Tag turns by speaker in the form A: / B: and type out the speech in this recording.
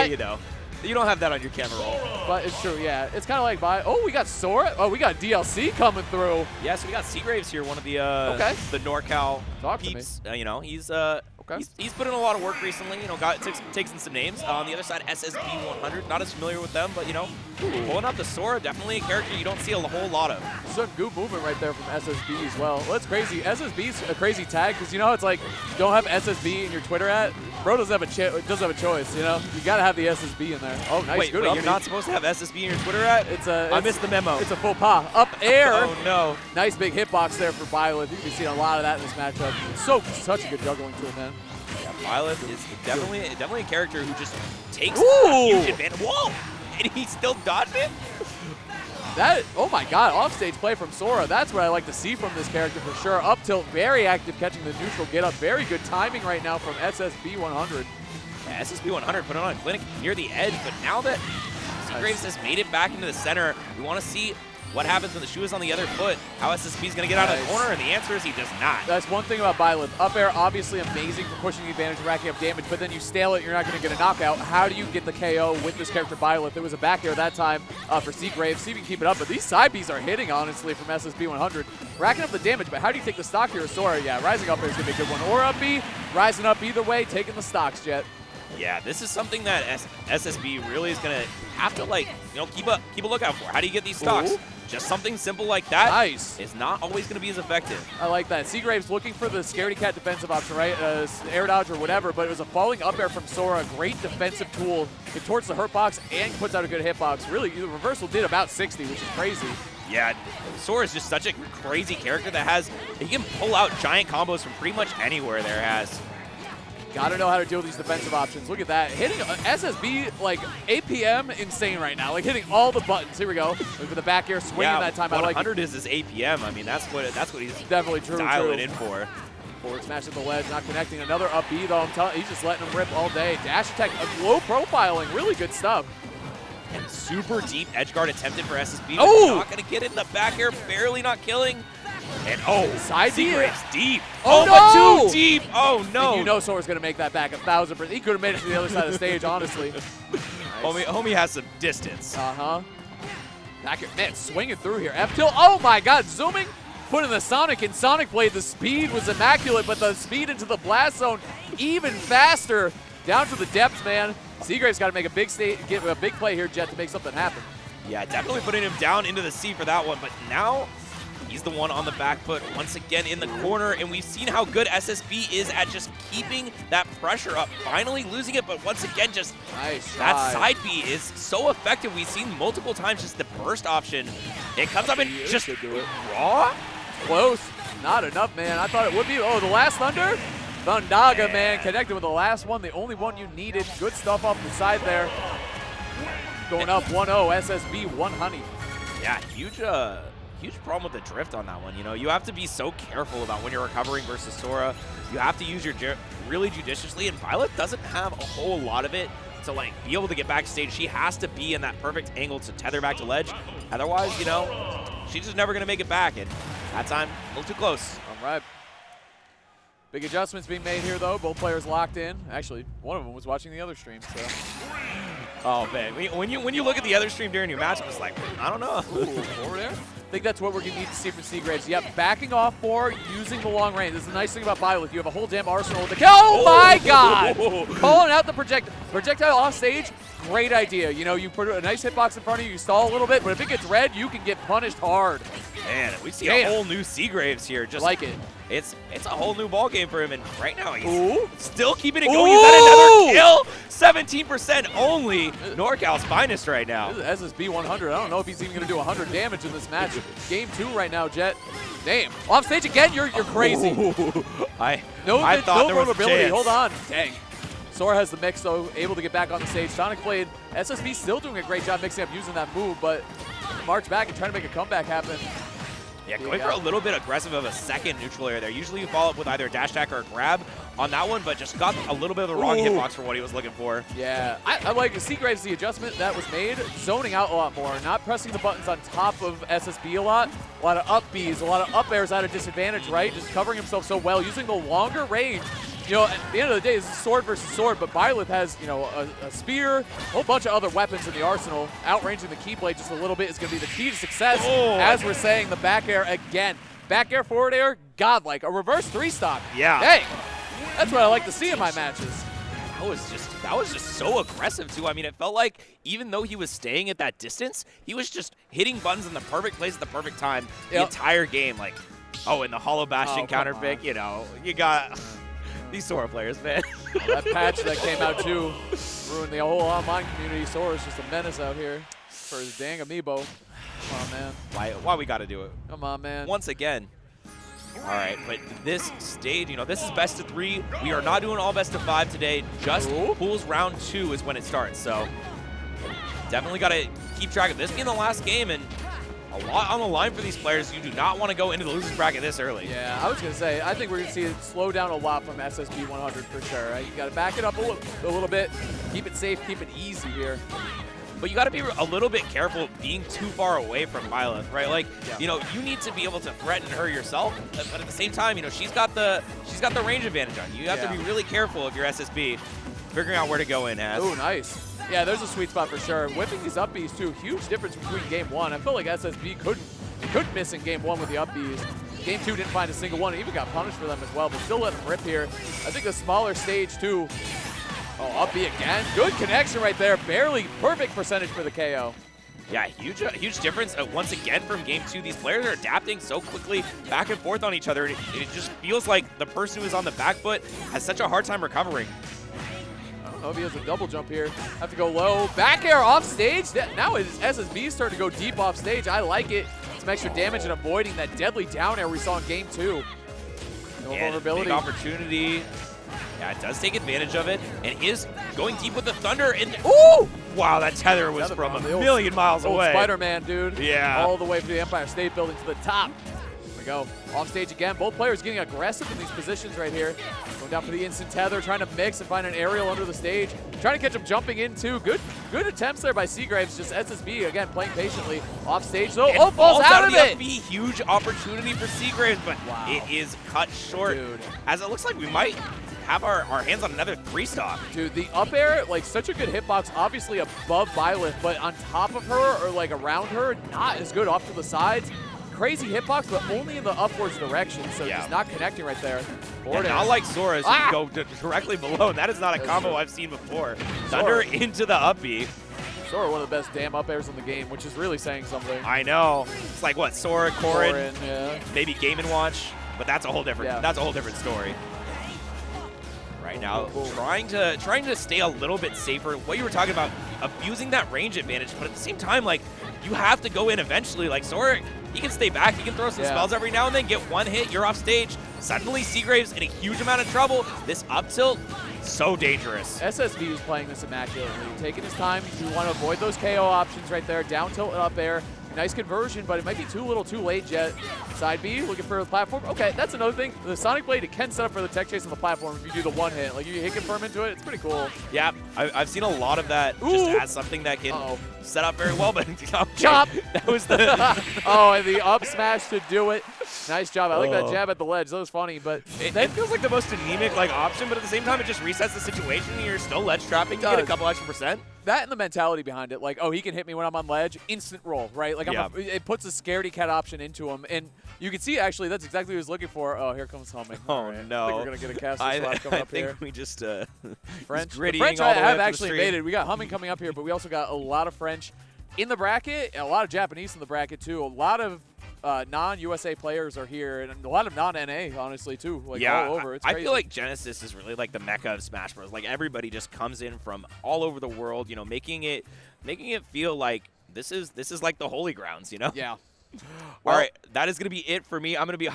A: you know. You don't have that on your camera roll.
B: But it's true, yeah. It's kind of like oh, we got Sora. Oh, we got DLC coming through.
A: Yeah, so we got Seagraves here, one of the the NorCal peeps. You know, he's put in a lot of work recently. You know, takes some names. On the other side, SSB100. Not as familiar with them, but you know, pulling up the Sora, definitely a character you don't see a whole lot of.
B: Some good movement right there from SSB as well. Well, that's crazy. SSB's a crazy tag because you know it's like you don't have SSB in your Twitter at. Bro doesn't have a choice. You know, you gotta have the SSB in there. Oh, nice.
A: Wait,
B: good
A: you're not supposed to have SSB in your Twitter at? I missed the memo.
B: It's a faux pas. Up air.
A: Oh no.
B: Nice big hitbox there for Byleth. You can see a lot of that in this matchup. Such a good juggling tool, man.
A: Yeah, Byleth is definitely a character who just takes a huge advantage. Whoa! And he still dodged it?
B: Oh my god, offstage play from Sora. That's what I like to see from this character for sure. Up tilt, very active catching the neutral get up. Very good timing right now from SSB100.
A: Yeah, SSB100 put on a clinic near the edge, but now that Seagraves has made it back into the center, we want to see what happens when the shoe is on the other foot, how SSB is going to get out of the corner, and the answer is he does not.
B: That's one thing about Byleth. Up air, obviously amazing for pushing the advantage, racking up damage, but then you stale it, you're not going to get a knockout. How do you get the KO with this character Byleth? It was a back air that time for Seagraves. See if he can keep it up, but these side Bs are hitting, honestly, from SSB100. Racking up the damage, but how do you take the stock here with Sora? Yeah, rising up air is going to be a good one. Or up B, rising up either way, taking the stocks, Jet.
A: Yeah, this is something that SSB really is going to have to, like, you know, keep a lookout for. How do you get these stocks? Ooh. Just something simple like that is not always going to be as effective.
B: I like that. Seagraves looking for the scaredy cat defensive option, right? Air dodge or whatever, but it was a falling up air from Sora. Great defensive tool. It torts the hurt box and puts out a good hitbox. Really, the reversal did about 60, which is crazy.
A: Yeah, Sora is just such a crazy character that he can pull out giant combos from pretty much anywhere there has.
B: Gotta know how to deal with these defensive options. Look at that. Hitting SSB, like, APM insane right now. Like, hitting all the buttons. Here we go. Look for the back air swinging that time.
A: 100 is his APM. I mean, that's what he's
B: definitely
A: dialing in for.
B: Forward smash at the ledge, not connecting. Another up B, though. I'm telling you, he's just letting him rip all day. Dash attack, low profiling. Really good stuff.
A: And super deep edge guard attempted for SSB.
B: Oh!
A: Not going to get it in the back air. Barely not killing. And
B: side
A: Seagraves deep.
B: Oh, no!
A: But too deep. Oh no!
B: And you know Sora's gonna make that back 1,000%. He could have made it to the other side of the stage, honestly. Nice.
A: Homie has some distance.
B: Back here, man, swinging through here. F tilt. Oh my God, zooming. Putting the Sonic in Sonic Blade. The speed was immaculate, but the speed into the blast zone even faster. Down to the depths, man. Seagraves got to make a big play here, Jet, to make something happen.
A: Yeah, definitely putting him down into the sea for that one, but now he's the one on the back foot once again in the corner, and we've seen how good SSB is at just keeping that pressure up. Finally losing it, but once again, just that side B is so effective. We've seen multiple times just the burst option. It comes up and just raw.
B: Close. Not enough, man. I thought it would be. Oh, the last Thunder? Thundaga, man, connected with the last one. The only one you needed. Good stuff off the side there. Going up 1-0, SSB100.
A: Yeah, huge problem with the drift on that one. You know, you have to be so careful about when you're recovering versus Sora. You have to use your really judiciously, and Byleth doesn't have a whole lot of it to, like, be able to get backstage. She has to be in that perfect angle to tether back to ledge. Otherwise, you know, she's just never going to make it back, and that time, a little too close.
B: All right. Big adjustments being made here, though. Both players locked in. Actually, one of them was watching the other stream, so.
A: Oh, man. When you look at the other stream during your match, it's like, I don't know.
B: Ooh, forward air? I think that's what we're going to need to see from Seagraves. Yep, backing off for using the long range. This is the nice thing about Byleth. You have a whole damn arsenal with the Oh my God! Calling out the projectile off stage. Great idea. You know, you put a nice hitbox in front of you, you stall a little bit, but if it gets red, you can get punished hard.
A: Man, we see a whole new Seagraves here. Just
B: like it.
A: It's a whole new ball game for him, and right now he's still keeping it going. He's at another kill. 17% only. NorCal's finest right now.
B: This is SSB100. I don't know if he's even going to do 100 damage in this match. Game 2 right now, Jet. Damn. Off stage again. You're crazy.
A: I thought there was a chance.
B: Hold on. Dang. Sora has the mix, though, able to get back on the stage. Sonic Blade, SSB still doing a great job mixing up using that move, but march back and trying to make a comeback happen.
A: Yeah, going for a little bit aggressive of a second neutral air there. Usually you follow up with either a dash attack or a grab on that one, but just got a little bit of the wrong hitbox for what he was looking for.
B: Yeah, I like Seagraves, the adjustment that was made, zoning out a lot more, not pressing the buttons on top of SSB a lot of up Bs, a lot of up airs at a disadvantage, right? Just covering himself so well, using the longer range You know, at the end of the day, it's sword versus sword, but Byleth has, you know, a spear, a whole bunch of other weapons in the arsenal. Outranging the Keyblade just a little bit is going to be the key to success. As we're saying, the back air again. Back air, forward air, godlike. A reverse 3-stock.
A: Yeah.
B: Dang. That's what I like to see in my matches.
A: That was just so aggressive, too. I mean, it felt like even though he was staying at that distance, he was just hitting buttons in the perfect place at the perfect time the entire game. Like, oh, and the Hollow Bastion counter pick, you know, you got these Sora players, man.
B: That patch that came out, too, ruined the whole online community. Sora's just a menace out here for his dang amiibo. Come on, man.
A: Why we got to do it?
B: Come on, man.
A: Once again. All right, but this stage, you know, this is best of 3. We are not doing all best of 5 today. Just pools round 2 is when it starts. So definitely got to keep track of this being the last game, and a lot on the line for these players. You do not want to go into the losers bracket this early.
B: Yeah, I was going to say, I think we're going to see it slow down a lot from SSB100 for sure. Right? You got to back it up a little bit, keep it safe, keep it easy here.
A: But you got to be a little bit careful being too far away from Byleth, right? Like, you know, you need to be able to threaten her yourself, but at the same time, you know, she's got the range advantage on you. You have to be really careful if you're SSB, figuring out where to go in as.
B: Oh, nice. Yeah, there's a sweet spot for sure. Whipping these up Bs too, huge difference between game 1. I feel like SSB could miss in game 1 with the up Bs. Game 2 didn't find a single one, even got punished for them as well, but still let them rip here. I think the smaller stage too. Oh, up B again. Good connection right there. Barely perfect percentage for the KO.
A: Yeah, huge difference. Once again from game 2, these players are adapting so quickly back and forth on each other. It just feels like the person who is on the back foot has such a hard time recovering.
B: I don't know if he has a double jump here. Have to go low. Back air off stage. Now it is SSB starting to go deep off stage. I like it. Some extra damage and avoiding that deadly down air we saw in game 2. No vulnerability.
A: Big opportunity. Yeah, it does take advantage of it, and is going deep with the Thunder. And ooh! Wow, that tether was from a million miles away.
B: Spider-Man, dude.
A: Yeah.
B: All the way from the Empire State Building to the top. Here we go. Off stage again. Both players getting aggressive in these positions right here. Going down for the instant tether, trying to mix and find an aerial under the stage. Trying to catch him jumping in, too. Good attempts there by Seagraves. Just SSB, again, playing patiently. Off stage, though. Oh, falls out of it!
A: Huge opportunity for Seagraves, but it is cut short. Dude. As it looks like we might have our hands on another 3-stock.
B: Dude, the up air, like such a good hitbox, obviously above Byleth, but on top of her or like around her, not as good off to the sides. Crazy hitbox, but only in the upwards direction, so just not connecting right there.
A: Not like Sora's, you can go directly below. That is not a combo I've seen before. Thunder into the up B.
B: Sora, one of the best damn up airs in the game, which is really saying something.
A: I know. It's like what, Sora, Corrin,
B: yeah.
A: Maybe Game & Watch, but that's a whole different. That's a whole different story. Right now, trying to stay a little bit safer. What you were talking about, abusing that range advantage, but at the same time, like, you have to go in eventually. Like Sora, he can stay back, he can throw some spells every now and then, get one hit, you're off stage. Suddenly, Seagraves in a huge amount of trouble. This up tilt, so dangerous.
B: SSB is playing this immaculately, taking his time. You want to avoid those KO options right there. Down tilt and up air. Nice conversion, but it might be too little too late, Jet. Side B, looking for the platform. Okay, that's another thing. The Sonic Blade, it can set up for the tech chase on the platform if you do the one hit. Like, if you hit confirm into it, it's pretty cool.
A: Yeah, I've seen a lot of that just as something that can set up very well, but
B: chop!
A: That was the...
B: and the up smash to do it. Nice job. I like that jab at the ledge. That was funny, but...
A: That feels like the most anemic option, but at the same time, it just resets the situation, and you're still ledge trapping. You get a couple extra percent.
B: That and the mentality behind it, like, oh, he can hit me when I'm on ledge, instant roll, right? Like, it puts a scaredy cat option into him, and you can see, actually, that's exactly what he was looking for. Oh, here comes humming.
A: Oh, no.
B: I think we're going to get a caster slap coming up here.
A: I think we just
B: French.
A: The
B: French have actually invaded. We got humming coming up here, but we also got a lot of French in the bracket, and a lot of Japanese in the bracket, too. A lot of non-USA players are here, and a lot of non-NA, honestly, too. Like, all over. It's crazy.
A: I feel like Genesis is really like the mecca of Smash Bros. Like, everybody just comes in from all over the world, you know, making it feel like this is like the holy grounds, you know?
B: Yeah.
A: All right, that is going to be it for me. I'm going to be